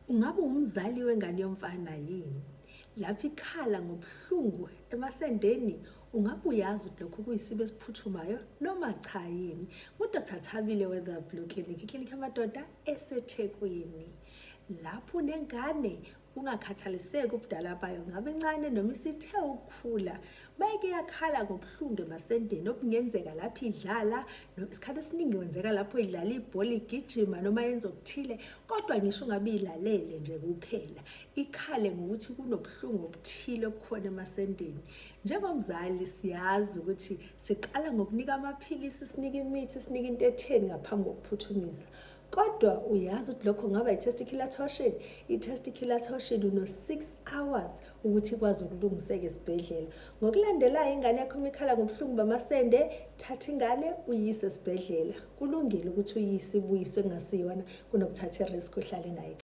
Ungabe umzali wengane yomfana yini? Lapho ikhala ngobuhlungu emasendeni, ungabe uyazi ukuthi lokho kuyisimo esiphuthumayo noma cha yini? NguDr. Thabile Weather Blue Clinic, iklinikhi yamadoda eseThekwini. Lapho unengane ungakhathaliseki ubudala bayo, ngabe encane noma isithe ukukhula, bayeke yakhala ngobuhlungu emasendeni okungenzeka lapho idlala, isikhathi esiningi wenzeka lapho idlala ibhola, igijima noma yenza okuthile, kodwa ngisho ungabe ilalele nje kuphela, ikhale ngokuthi kunobuhlungu obuthile obukhona emasendeni. Njengomzali siyazi ukuthi siqala ngokunika amaphilisi, sinike imithi, sinike into etheni ngaphambi kokuphuthumisa. Kodwa uyazi ukuthi lokho kungaba i-testicular torsion. I-testicular torsion uno-6 hours ukuthi ikwazi ukulungiseka esibhedlela. Ngokulandelayo ingane yakho imikhala ngobuhlungu bamasende, thatha ingane uyise esibhedlela. Kulungile ukuthi uyise ibuyiswe kungasiyona kunokuthatha i-risk uhlale naye.